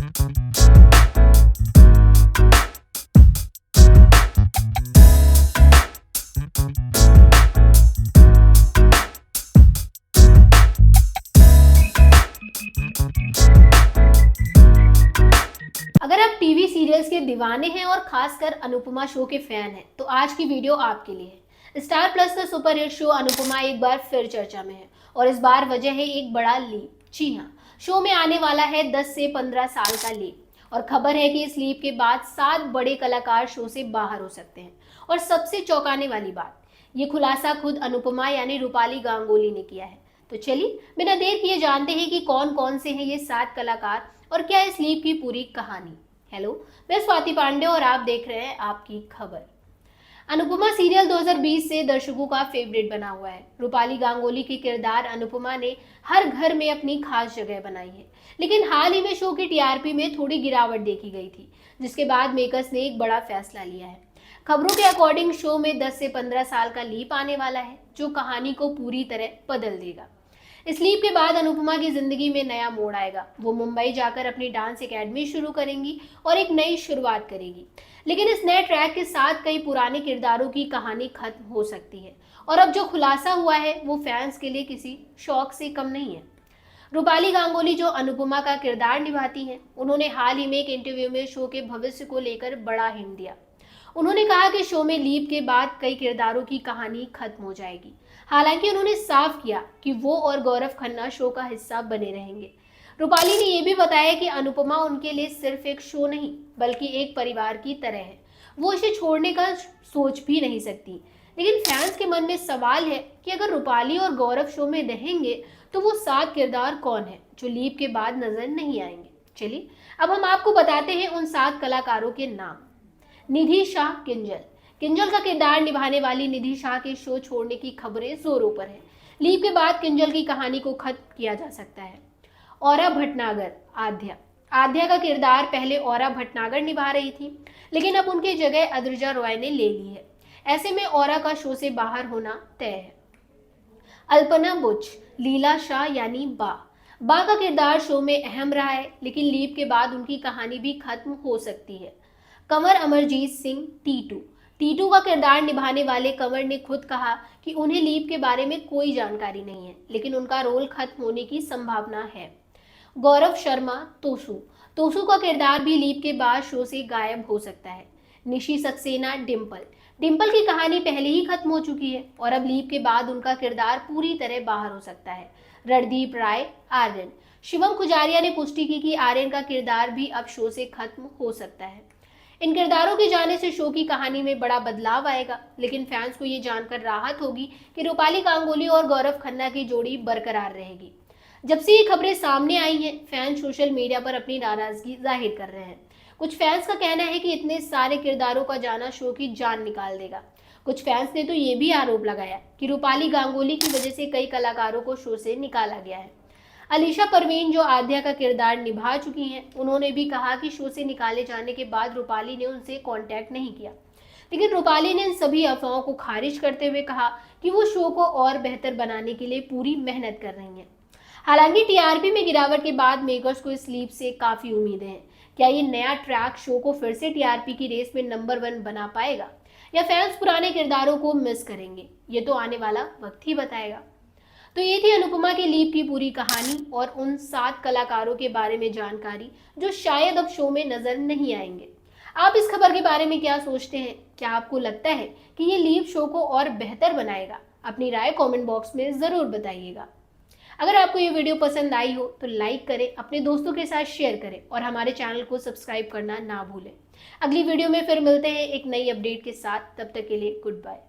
अगर आप TV serials के दीवाने हैं और खासकर अनुपमा शो के फैन हैं, तो आज की वीडियो आपके लिए है। स्टार प्लस का सुपरहिट शो अनुपमा एक बार फिर चर्चा में है और इस बार वजह है एक बड़ा लीप। जी हाँ, शो में आने वाला है 10 से 15 साल का लीप और खबर है कि इस लीप के बाद 7 बड़े कलाकार शो से बाहर हो सकते हैं। और सबसे चौंकाने वाली बात, ये खुलासा खुद अनुपमा यानी रूपाली गांगुली ने किया है। तो चलिए बिना देर किए जानते हैं कि कौन कौन से हैं ये 7 कलाकार और क्या इस लीप की पूरी कहानी। हेलो, मैं स्वाति पांडे और आप देख रहे हैं आपकी खबर। अनुपमा सीरियल 2020 से दर्शकों का फेवरेट बना हुआ है। रूपाली गांगुली के किरदार अनुपमा ने हर घर में अपनी खास जगह बनाई है, लेकिन हाल ही में शो की टीआरपी में थोड़ी गिरावट देखी गई थी, जिसके बाद मेकर्स ने एक बड़ा फैसला लिया है। खबरों के अकॉर्डिंग शो में 10 से 15 साल का लीप आने वाला है, जो कहानी को पूरी तरह बदल देगा। इस लीप के बाद अनुपमा की जिंदगी में नया मोड़ आएगा। वो मुंबई जाकर अपनी डांस एकेडमी शुरू करेंगी और एक नई शुरुआत करेगी। लेकिन इस नए ट्रैक के साथ कई पुराने किरदारों की कहानी खत्म हो सकती है और अब जो खुलासा हुआ है वो फैंस के लिए किसी शौक से कम नहीं है। रूपाली गांगुली जो अनुपमा का किरदार निभाती हैं, उन्होंने हाल ही में एक इंटरव्यू में शो के भविष्य को लेकर बड़ा हिंट दिया। उन्होंने कहा कि शो में लीप के बाद कई किरदारों की कहानी खत्म हो जाएगी। हालांकि उन्होंने साफ किया कि वो और गौरव खन्ना शो का हिस्सा बने रहेंगे। रूपाली ने यह भी बताया कि अनुपमा उनके लिए सिर्फ एक शो नहीं बल्कि एक परिवार की तरह है। वो इसे छोड़ने का सोच भी नहीं सकती। लेकिन फैंस के मन में सवाल है कि अगर रूपाली और गौरव शो में रहेंगे तो वो 7 किरदार कौन है जो लीप के बाद नजर नहीं आएंगे। चलिए अब हम आपको बताते हैं उन 7 कलाकारों के नाम। निधि शाह किंजल। किंजल का किरदार निभाने वाली निधि शाह के शो छोड़ने की खबरें जोरों पर है। लीप के बाद किंजल की कहानी को खत्म किया जा सकता है। औरा भटनागर आद्या। आद्या का किरदार पहले औरा भटनागर निभा रही थी, लेकिन अब उनकी जगह अद्रिजा रॉय ने ले ली है। ऐसे में औरा का शो से बाहर होना तय है। अल्पना बुच। लीला शाह यानी बा का किरदार शो में अहम रहा है, लेकिन लीप के बाद उनकी कहानी भी खत्म हो सकती है। कंवर अमरजीत सिंह टीटू का किरदार निभाने वाले कंवर ने खुद कहा कि उन्हें लीप के बारे में कोई जानकारी नहीं है, लेकिन उनका रोल खत्म होने की संभावना है। गौरव शर्मा तोसू का किरदार भी लीप के बाद शो से गायब हो सकता है। निशी सक्सेना डिम्पल की कहानी पहले ही खत्म हो चुकी है और अब लीप के बाद उनका किरदार पूरी तरह बाहर हो सकता है। रणदीप राय आर्यन। शिवम खुजारिया ने पुष्टि की कि आर्यन का किरदार भी अब शो से खत्म हो सकता है। इन किरदारों के जाने से शो की कहानी में बड़ा बदलाव आएगा, लेकिन फैंस को ये जानकर राहत होगी कि रूपाली गांगुली और गौरव खन्ना की जोड़ी बरकरार रहेगी। जब से ये खबरें सामने आई हैं, फैंस सोशल मीडिया पर अपनी नाराजगी जाहिर कर रहे हैं। कुछ फैंस का कहना है कि इतने सारे किरदारों का जाना शो की जान निकाल देगा। कुछ फैंस ने तो ये भी आरोप लगाया कि रूपाली गांगुली की वजह से कई कलाकारों को शो से निकाला गया है। अलीशा परवीन जो आद्या का किरदार निभा चुकी हैं, उन्होंने भी कहा कि शो से निकाले जाने के बाद रूपाली ने उनसे कांटेक्ट नहीं किया। लेकिन रूपाली ने इन सभी अफवाहों को खारिज करते हुए कहा कि वो शो को और बेहतर बनाने के लिए पूरी मेहनत कर रही हैं। हालांकि टीआरपी में गिरावट के बाद मेकर्स को इस लीप से काफी उम्मीदें हैं। क्या ये नया ट्रैक शो को फिर से टीआरपी की रेस में नंबर 1 बना पाएगा या फैंस पुराने किरदारों को मिस करेंगे? ये तो आने वाला वक्त ही बताएगा। तो ये थी अनुपमा के लीप की पूरी कहानी और उन 7 कलाकारों के बारे में जानकारी जो शायद अब शो में नजर नहीं आएंगे। आप इस खबर के बारे में क्या सोचते हैं? क्या आपको लगता है कि ये लीप शो को और बेहतर बनाएगा? अपनी राय कमेंट बॉक्स में जरूर बताइएगा। अगर आपको ये वीडियो पसंद आई हो तो लाइक करें, अपने दोस्तों के साथ शेयर करें और हमारे चैनल को सब्सक्राइब करना ना भूलें। अगली वीडियो में फिर मिलते हैं एक नई अपडेट के साथ। तब तक के लिए गुड बाय।